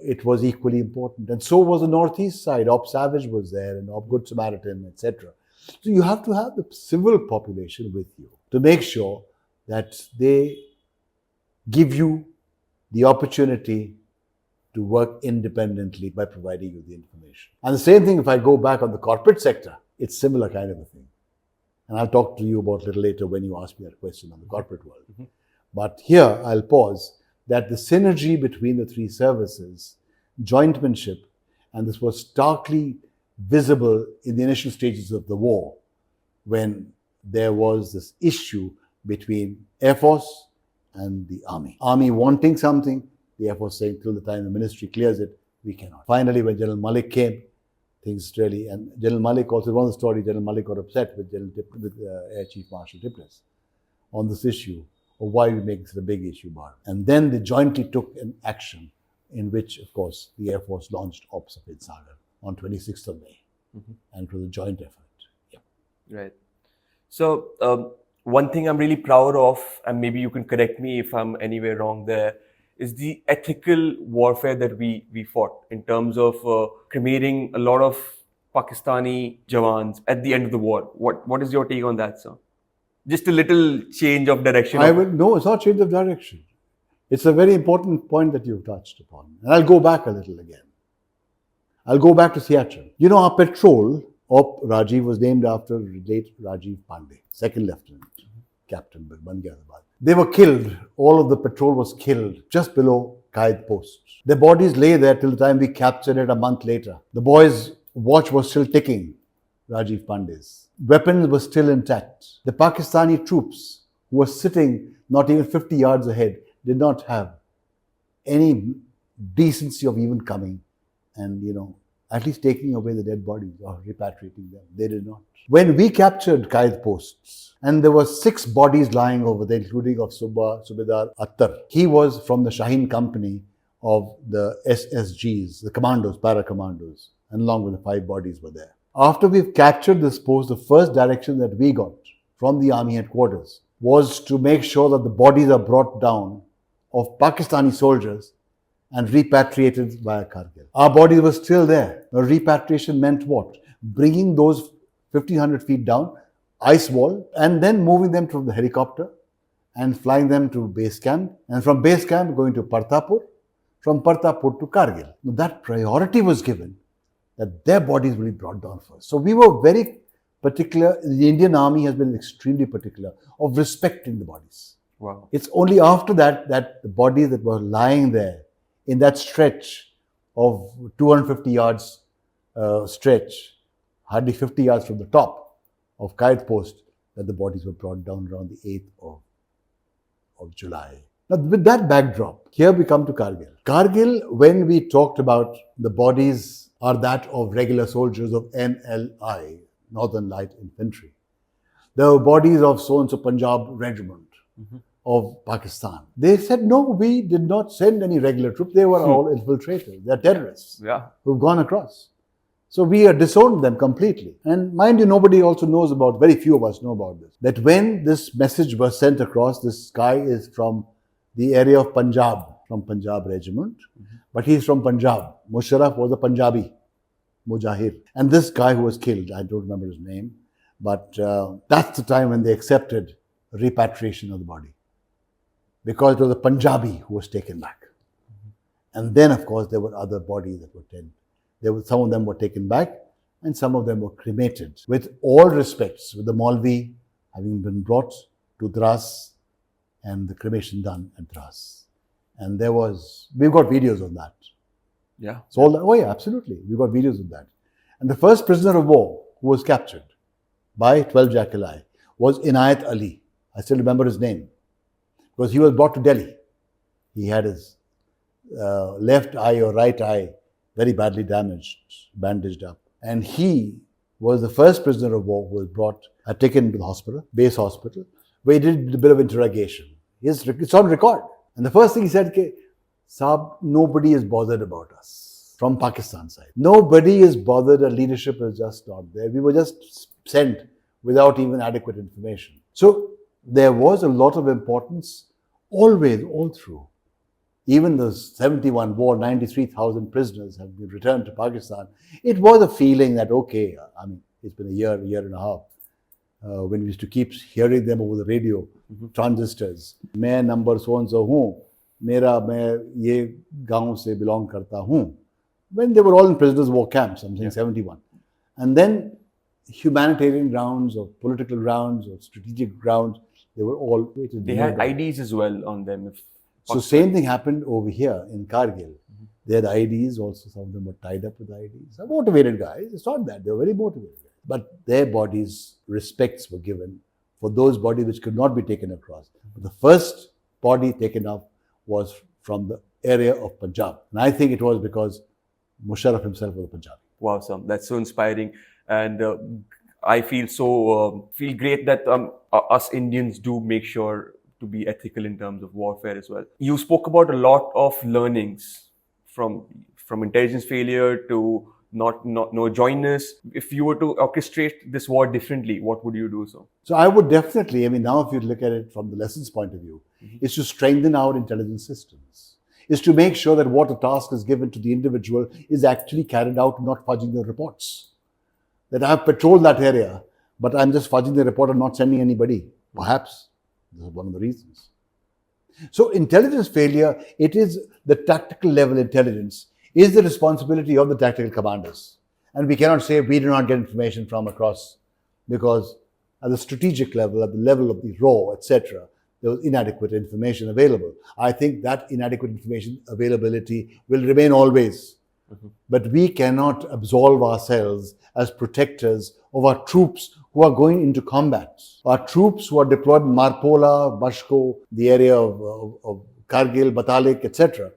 it was equally important. And so was the northeast side. Op Savage was there, and Op Good Samaritan, etc. So you have to have the civil population with you to make sure that they give you the opportunity to work independently by providing you the information. And the same thing, if I go back on the corporate sector, it's similar kind of a thing. And I'll talk to you about a little later when you ask me that question on the corporate world. But here, I'll pause that the synergy between the three services, jointmanship, and this was starkly visible in the initial stages of the war, when there was this issue between Air Force and the Army. Army wanting something, the Air Force saying till the time the ministry clears it, We cannot. Finally, when General Malik came, things really, and General Malik also, one of the stories, General Malik got upset with Air Chief Marshal Tiflis on this issue of why we make this a big issue about it. And then they jointly took an action in which, of course, the Air Force launched Ops of Sagar on 26th of May. And it was a joint effort. Yeah. Right. So, one thing I'm really proud of, and maybe you can correct me if I'm anywhere wrong there, is the ethical warfare that we fought in terms of cremating a lot of Pakistani Jawans at the end of the war. What is your take on that, sir? Just a little change of direction. No, it's not change of direction. It's a very important point that you've touched upon. And I'll go back a little again. I'll go back to theatre. You know, our patrol of Rajiv was named after late Rajiv Pandey, second lieutenant, captain, Bangyadabad. They were killed. All of the patrol was killed just below Qaid post. Their bodies lay there till the time we captured it a month later. The boys' watch was still ticking, Rajiv Pandey's. Weapons were still intact. The Pakistani troops who were sitting not even 50 yards ahead did not have any decency of even coming and, at least taking away the dead bodies or repatriating them. They did not. When we captured Qaid posts, and there were 6 bodies lying over there, including of Subedar Attar. He was from the Shaheen company of the SSGs, the commandos, para-commandos, and along with the 5 bodies were there. After we've captured this post, the first direction that we got from the army headquarters was to make sure that the bodies are brought down of Pakistani soldiers and repatriated via Kargil. Our bodies were still there. The repatriation meant what? Bringing those 1,500 feet down, ice wall, and then moving them from the helicopter and flying them to base camp, and from base camp going to Partapur, from Partapur to Kargil. Now, that priority was given that their bodies will be brought down first. So we were very particular. The Indian Army has been extremely particular of respecting the bodies. Wow. It's only after that the bodies that were lying there in that stretch of 250 yards stretch, hardly 50 yards from the top of Qaid post, that the bodies were brought down around the 8th of July. Now, with that backdrop, here we come to Kargil. Kargil, when we talked about the bodies are that of regular soldiers of NLI, Northern Light Infantry. There were bodies of so-and-so Punjab regiment of Pakistan. They said, no, we did not send any regular troops. They were all infiltrators. They're terrorists who've gone across. So we disowned them completely. And mind you, nobody also knows about, very few of us know about this, that when this message was sent across, this guy is from the area of Punjab, from Punjab regiment, but he's from Punjab. Musharraf was a Punjabi, Mujahid. And this guy who was killed, I don't remember his name, but that's the time when they accepted repatriation of the body. Because it was a Punjabi who was taken back. And then, of course, there were other bodies that were taken. Some of them were taken back and some of them were cremated. With all respects, with the Maulvi having been brought to Dras and the cremation done at Dras. And we've got videos on that. Yeah. Oh yeah, absolutely. We've got videos of that. And the first prisoner of war who was captured by 12 Jackal was Inayat Ali. I still remember his name. Because he was brought to Delhi. He had his left eye or right eye very badly damaged, bandaged up. And he was the first prisoner of war who was taken to the hospital, base hospital, where he did a bit of interrogation. It's on record. And the first thing he said, Saab, nobody is bothered about us from Pakistan side. Nobody is bothered, our leadership is just not there. We were just sent without even adequate information. So there was a lot of importance always, all through. Even the 71 war, 93,000 prisoners have been returned to Pakistan. It was a feeling that, okay, I mean, it's been a year and a half, when we used to keep hearing them over the radio, transistors. मैं number so and so हूँ, मैं ये गांव से belong करता हूँ. When they were all in prisoners of war camps, I'm saying 71. And then humanitarian grounds or political grounds or strategic grounds, they were all... They had IDs as well on them. So same thing happened over here in Kargil. They had IDs also, some of them were tied up with IDs. They're motivated guys, it's not that, they were very motivated. But their bodies, respects were given for those bodies which could not be taken across. But the first body taken up was from the area of Punjab. And I think it was because Musharraf himself was a Punjabi. Wow, Sam, that's so inspiring, and I feel feel great that us Indians do make sure to be ethical in terms of warfare as well. You spoke about a lot of learnings from intelligence failure to not no joiners. If you were to orchestrate this war differently, what would you do? So I would definitely, I mean, now if you look at it from the lessons point of view, is to strengthen our intelligence systems, is to make sure that what a task is given to the individual is actually carried out, not fudging the reports. That I have patrolled that area, but I'm just fudging the report and not sending anybody. Perhaps this is one of the reasons. So intelligence failure, it is the tactical level intelligence, is the responsibility of the tactical commanders. And we cannot say we do not get information from across, because at the strategic level, at the level of the raw, etc., there was inadequate information available. I think that inadequate information availability will remain always. But we cannot absolve ourselves as protectors of our troops who are going into combat. Our troops who are deployed in Marpola, Bashko, the area of Kargil, Batalik, etc.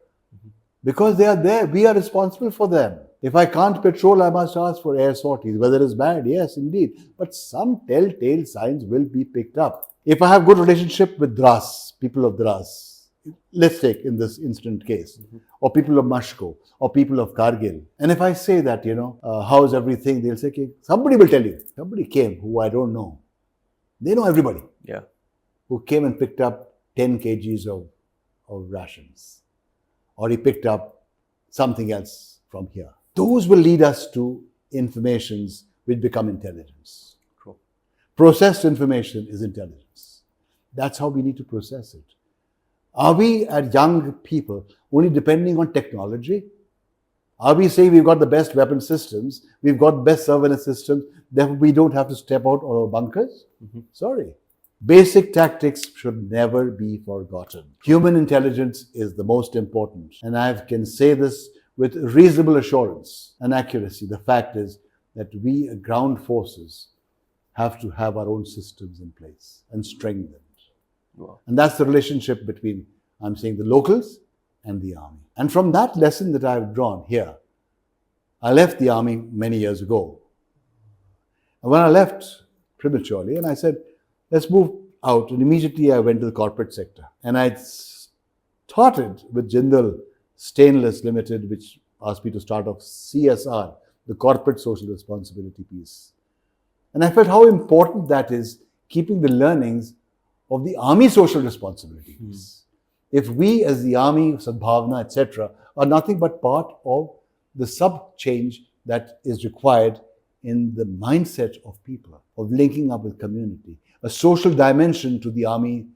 Because they are there, we are responsible for them. If I can't patrol, I must ask for air sorties. Whether it's bad, yes, indeed. But some telltale signs will be picked up. If I have good relationship with Dras, people of Dras, let's take in this incident case, or people of Mashko, or people of Kargil. And if I say that, how is everything? They'll say, okay, somebody will tell you. Somebody came who I don't know. They know everybody. Yeah. Who came and picked up 10 kgs of rations. Or he picked up something else from here. Those will lead us to informations which become intelligence. True. Processed information is intelligence. That's how we need to process it. Are we, as young people, only depending on technology? Are we saying we've got the best weapon systems, we've got best surveillance systems, therefore we don't have to step out of our bunkers? Sorry. Basic tactics should never be forgotten. Human intelligence is the most important. And I can say this with reasonable assurance and accuracy. The fact is that we, ground forces, have to have our own systems in place and strengthened. Wow. And that's the relationship between, I'm saying, the locals and the army. And from that lesson that I've drawn here, I left the army many years ago. And when I left prematurely, and I said, let's move out. And immediately I went to the corporate sector. And I started with Jindal Stainless Limited, which asked me to start off CSR, the corporate social responsibility piece. And I felt how important that is, keeping the learnings of the army social responsibility piece. If we as the army, Sadbhavna, etc., are nothing but part of the sub-change that is required in the mindset of people, of linking up with community. A social dimension to the army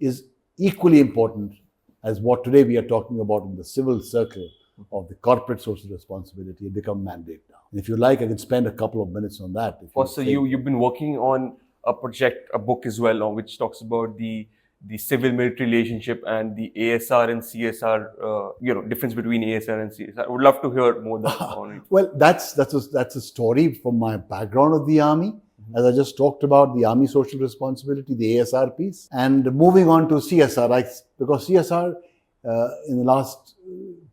is equally important as what today we are talking about in the civil circle of the corporate social responsibility. It become mandate now. And if you like, I can spend a couple of minutes on that. Also, you've been working on a book as well, which talks about the civil-military relationship and the ASR and CSR, difference between ASR and CSR. I would love to hear more on it. Well, that's a story from my background of the army. As I just talked about, the army social responsibility, the ASR piece, and moving on to CSR, because CSR in the last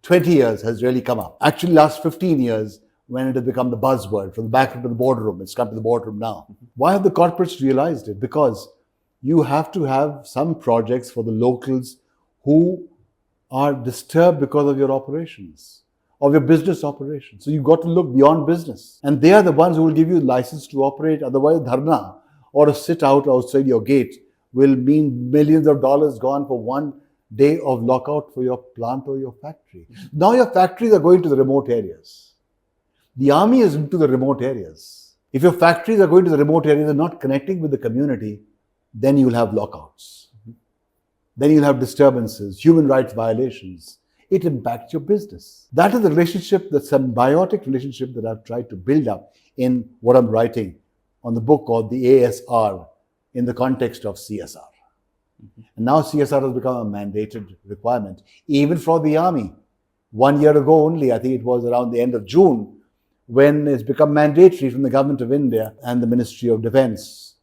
20 years has really come up. Actually, last 15 years, when it has become the buzzword, from the back into the boardroom, it's come to the boardroom now. Why have the corporates realized it? Because you have to have some projects for the locals who are disturbed because of your operations, of your business operations. So you've got to look beyond business. And they are the ones who will give you license to operate. Otherwise, dharna or a sit out outside your gate will mean millions of dollars gone for one day of lockout for your plant or your factory. Now your factories are going to the remote areas. The army is into the remote areas. If your factories are going to the remote areas and not connecting with the community, then you'll have lockouts. Then you'll have disturbances, human rights violations. It impacts your business. That is the relationship, the symbiotic relationship that I've tried to build up in what I'm writing on the book called the ASR in the context of CSR. And now CSR has become a mandated requirement, even for the army. 1 year ago only, I think it was around the end of June, when it's become mandatory from the Government of India and the Ministry of Defence,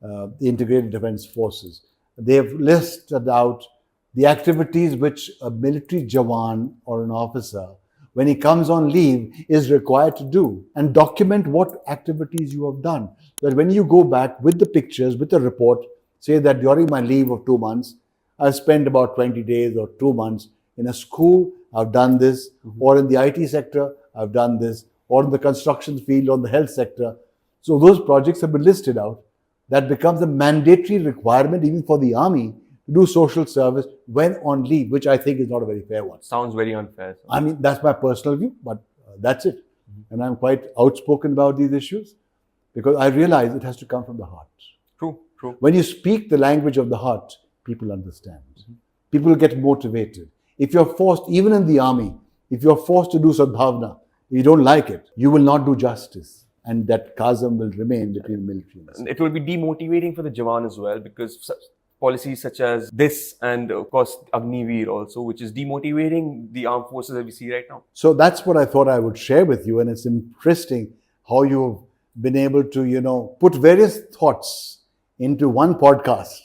the Integrated Defence Forces. They have listed out the activities which a military Jawan or an officer, when he comes on leave, is required to do, and document what activities you have done. That when you go back with the pictures, with the report, say that during my leave of 2 months, I spent about 20 days or 2 months in a school, I've done this, or in the IT sector, I've done this, or in the construction field, or in the health sector. So those projects have been listed out. That becomes a mandatory requirement even for the army to do social service when on leave, which I think is not a very fair one. Sounds very unfair. Sir. I mean, that's my personal view, but that's it. And I'm quite outspoken about these issues because I realize it has to come from the heart. True. When you speak the language of the heart, people understand. People get motivated. If you're forced, even in the army, if you're forced to do sadbhavna, you don't like it, you will not do justice. And that chasm will remain between military and it will be demotivating for the Jawan as well, because policies such as this and of course Agniveer also, which is demotivating the armed forces that we see right now. So that's what I thought I would share with you, and it's interesting how you've been able to, put various thoughts into one podcast,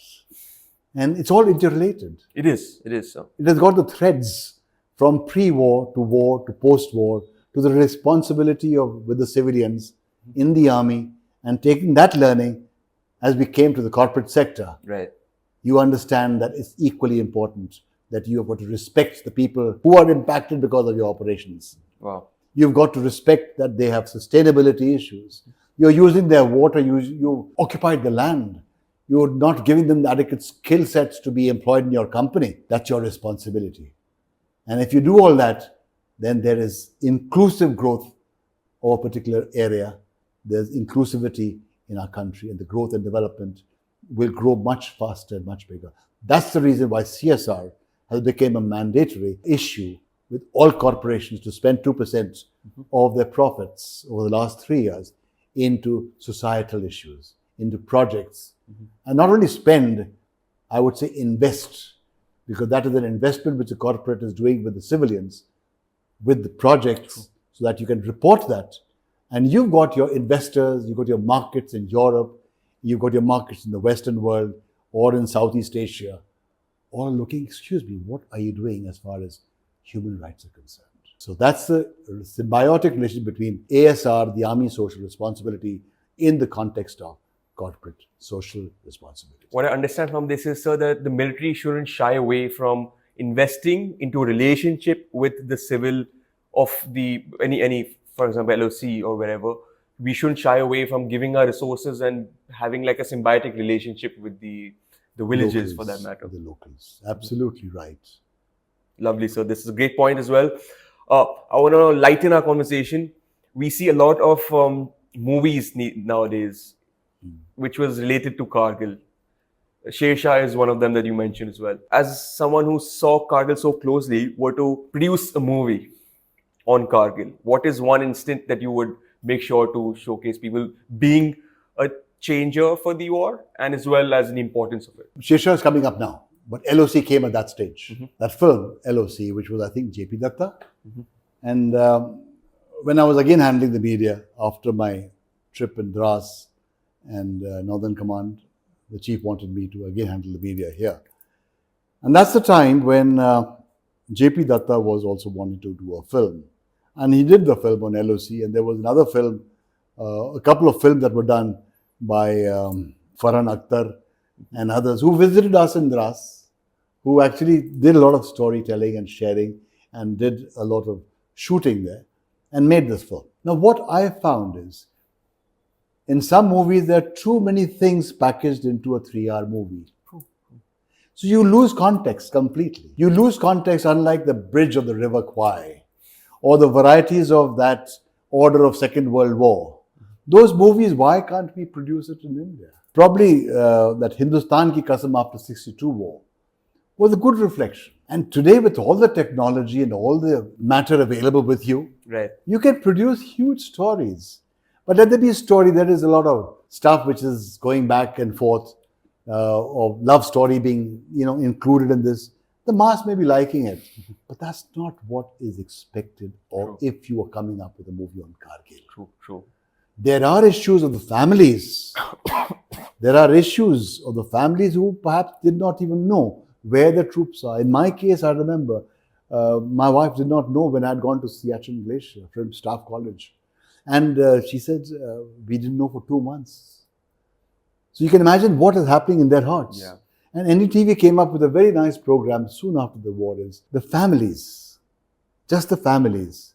and it's all interrelated. It is, sir. It has got the threads from pre-war to post-war, to the responsibility with the civilians in the army, and taking that learning as we came to the corporate sector. Right. You understand that it's equally important that you have got to respect the people who are impacted because of your operations. Wow. You've got to respect that they have sustainability issues. You're using their water, you occupied the land. You're not giving them the adequate skill sets to be employed in your company. That's your responsibility. And if you do all that, then there is inclusive growth of a particular area. There's inclusivity in our country, and the growth and development will grow much faster and much bigger. That's the reason why CSR has become a mandatory issue with all corporations to spend 2% of their profits over the last 3 years into societal issues, into projects. And not only spend, I would say invest, because that is an investment which the corporate is doing with the civilians, with the projects, so that you can report that. And you've got your investors, you've got your markets in Europe, you've got your markets in the Western world or in Southeast Asia, all looking, excuse me, what are you doing as far as human rights are concerned? So that's the symbiotic relationship between ASR, the Army Social Responsibility, in the context of corporate social responsibility. What I understand from this is, sir, that the military shouldn't shy away from investing into a relationship with the civil of the any for example LOC or wherever. We shouldn't shy away from giving our resources and having like a symbiotic relationship with the villages, locals, for that matter. The locals. Absolutely right. Lovely, sir. This is a great point as well. I want to lighten our conversation. We see a lot of movies nowadays which was related to Kargil. Sher Shah is one of them that you mentioned as well. As someone who saw Kargil so closely, were to produce a movie on Kargil, what is one instant that you would make sure to showcase people being a changer for the war and as well as the importance of it? Sher Shah is coming up now, but LOC came at that stage. That film, LOC, which was I think JP Datta. And when I was again handling the media after my trip in Dras and Northern Command, the chief wanted me to again handle the media here. And that's the time when JP Datta was also wanting to do a film. And he did the film on LOC, and there was another film, a couple of films that were done by Farhan Akhtar and others who visited us in Dras, who actually did a lot of storytelling and sharing and did a lot of shooting there and made this film. Now, what I found is, in some movies, there are too many things packaged into a 3-hour movie. So you lose context completely. You lose context, unlike the bridge of the River Kwai or the varieties of that order of Second World War. Those movies, why can't we produce it in India? Probably that Hindustan Ki Qasam after 62 war was a good reflection. And today, with all the technology and all the matter available with you, right, you can produce huge stories. But let there be a story. There is a lot of stuff which is going back and forth, of love story being, included in this. The mass may be liking it, but that's not what is expected, or if you are coming up with a movie on Kargil. True. There are issues of the families. There are issues of the families who perhaps did not even know where the troops are. In my case, I remember My wife did not know when I had gone to Siachen Glacier from Staff College. And she said, we didn't know for 2 months. So you can imagine what is happening in their hearts. Yeah. And NDTV came up with a very nice program soon after the war is the families, just the families,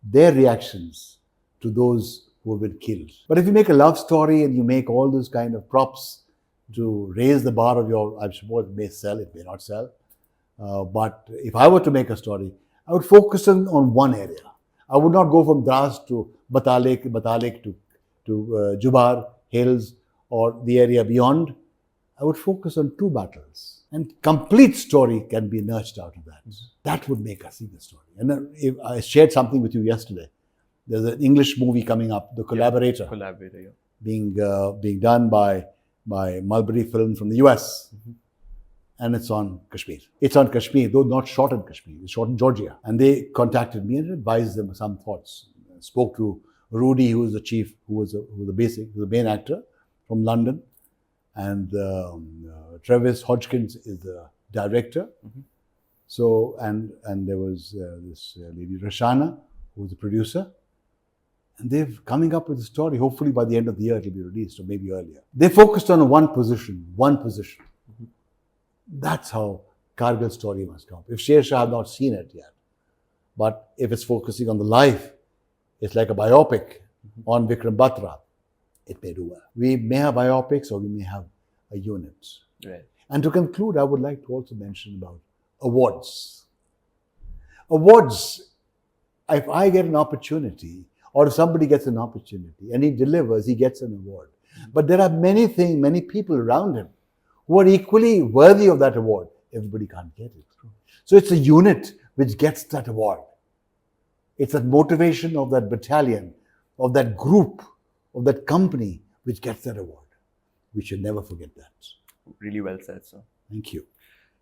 their reactions to those who have been killed. But if you make a love story and you make all those kind of props to raise the bar of your, I suppose it may sell, it may not sell. But if I were to make a story, I would focus on one area. I would not go from Dras to Batalek to Jubar Hills or the area beyond. I would focus on 2 battles. And complete story can be nurtured out of that. That would make a single story. And if I shared something with you yesterday. There's an English movie coming up, The Collaborator. Yeah. Collaborator, yeah. Being done by Mulberry Film from the US. And it's on Kashmir. It's on Kashmir, though not shot in Kashmir. It's shot in Georgia. And they contacted me and advised them some thoughts. Spoke to Rudy, who was the chief, who was the main actor from London. And Travis Hodgkins is the director. So, and there was this lady, Rashana, who was the producer. And they're coming up with a story. Hopefully by the end of the year, it'll be released, or maybe earlier. They focused on one position. That's how Kargil's story must come. If Sher Shah have not seen it yet, but if it's focusing on the life, it's like a biopic on Vikram Batra, it may do well. We may have biopics or we may have a unit. Right. And to conclude, I would like to also mention about awards. Awards, if I get an opportunity, or if somebody gets an opportunity and he delivers, he gets an award. But there are many people around him who are equally worthy of that award. Everybody can't get it. So it's a unit which gets that award. It's a motivation of that battalion, of that group, of that company which gets that award. We should never forget that. Really well said, sir. Thank you.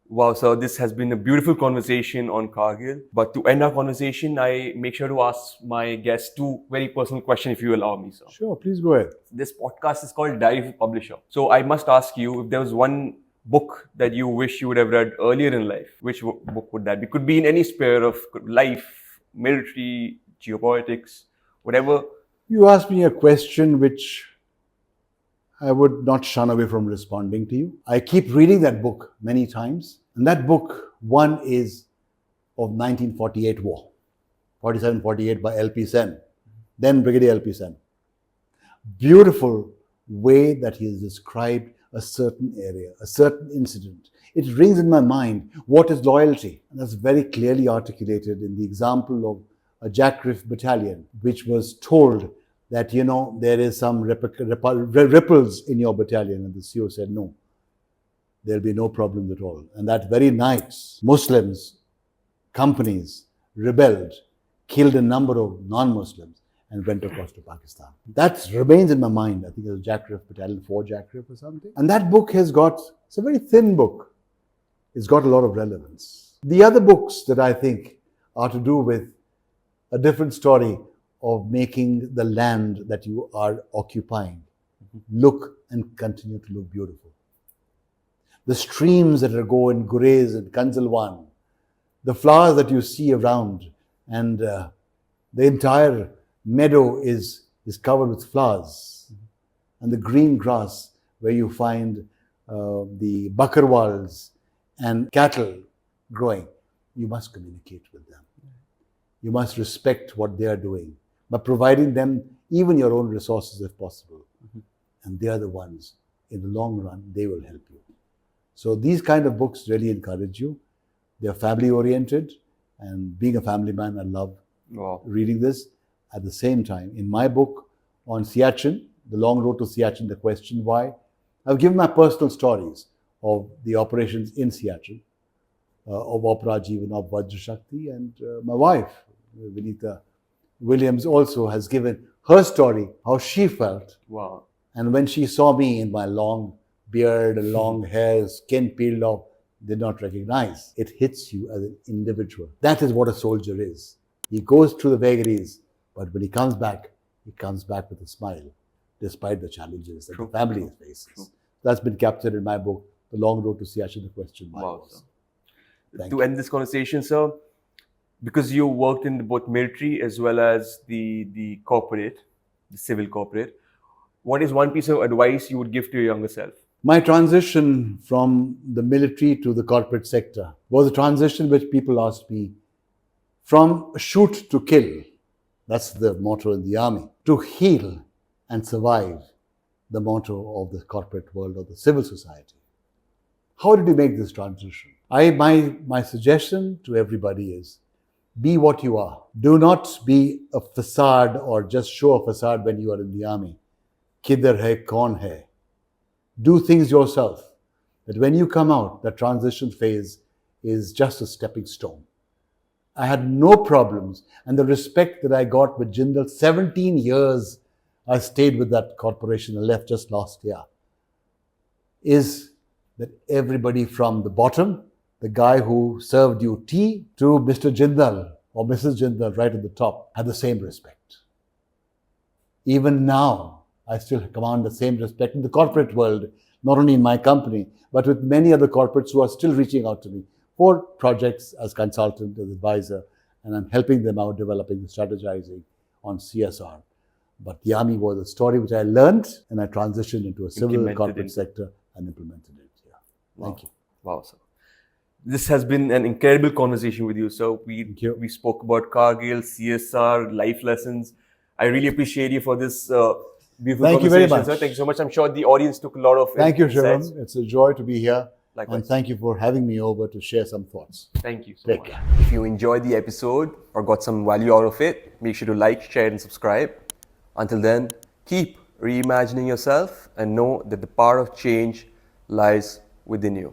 Wow, so this has been a beautiful conversation on Kargil. But to end our conversation, I make sure to ask my guests 2 very personal questions, if you allow me, sir. Sure, please go ahead. This podcast is called Diary of a Publisher. So I must ask you, if there was one book that you wish you would have read earlier in life, which book would that be? Could be in any sphere of life, military, geopolitics, whatever. You asked me a question which I would not shun away from responding to you. I keep reading that book many times. And that book, one is of 1948 war, 47-48 by L.P. Sen, then Brigadier L.P. Sen. Beautiful way that he has described a certain area, a certain incident. It rings in my mind, what is loyalty? And that's very clearly articulated in the example of a Jack Riff battalion, which was told that, there is some ripples in your battalion. And the CO said, no, there'll be no problems at all. And that very night, Muslims, companies rebelled, killed a number of non-Muslims and went across to Pakistan. That remains in my mind. I think it was Jack Riff Battalion 4 Jack Riff or something. And that book it's a very thin book. It's got a lot of relevance. The other books that I think are to do with a different story of making the land that you are occupying look and continue to look beautiful. The streams that go in Gurez and Kanzalwan, the flowers that you see around, and the entire meadow is covered with flowers, and the green grass where you find the bakarwals and cattle growing. You must communicate with them. You must respect what they are doing by providing them even your own resources if possible. And they are the ones, in the long run, they will help you. So these kind of books really encourage you. They are family oriented, and being a family man, I love reading this. At the same time, in my book on Siachen, The Long Road to Siachen, The Question Why, I've given my personal stories of the operations in Siachen, of Op Rajiv and Op Vajra Shakti, and my wife, Vinita Williams, also has given her story, how she felt. Wow. And when she saw me in my long beard, long hair, skin peeled off, did not recognize. It hits you as an individual. That is what a soldier is. He goes through the vagaries, but when he comes back with a smile, despite the challenges that the family faces. That's been captured in my book, The Long Road to Siachen, The Question Why. Wow, sir. To end this conversation, sir, because you worked in both military as well as the corporate, the civil corporate, what is one piece of advice you would give to your younger self? My transition from the military to the corporate sector was a transition which people asked me from shoot to kill. That's the motto in the army. To heal and survive, the motto of the corporate world or the civil society. How did you make this transition? My suggestion to everybody is be what you are. Do not be a facade or just show a facade when you are in the army. Kidhar hai, kaun hai? Do things yourself. That when you come out, the transition phase is just a stepping stone. I had no problems, and the respect that I got with Jindal, 17 years I stayed with that corporation and left just last year, is that everybody from the bottom, the guy who served you tea, to Mr. Jindal or Mrs. Jindal right at the top, had the same respect. Even now, I still command the same respect in the corporate world, not only in my company, but with many other corporates who are still reaching out to me for projects as consultant, as advisor, and I'm helping them out developing and strategizing on CSR. But the army was a story which I learned, and I transitioned into a civil corporate sector and implemented it. Yeah. Thank you. Wow, sir. This has been an incredible conversation with you. So we spoke about Kargil, CSR, life lessons. I really appreciate you for this beautiful Thank conversation, you very much. sir. Thank you so much. I'm sure the audience took a lot of Thank you, insights. Shivam. It's a joy to be here. Likewise. And thank you for having me over to share some thoughts. Thank you so Take much. care. If you enjoyed the episode or got some value out of it, make sure to like, share, and subscribe. Until then, keep reimagining yourself and know that the power of change lies within you.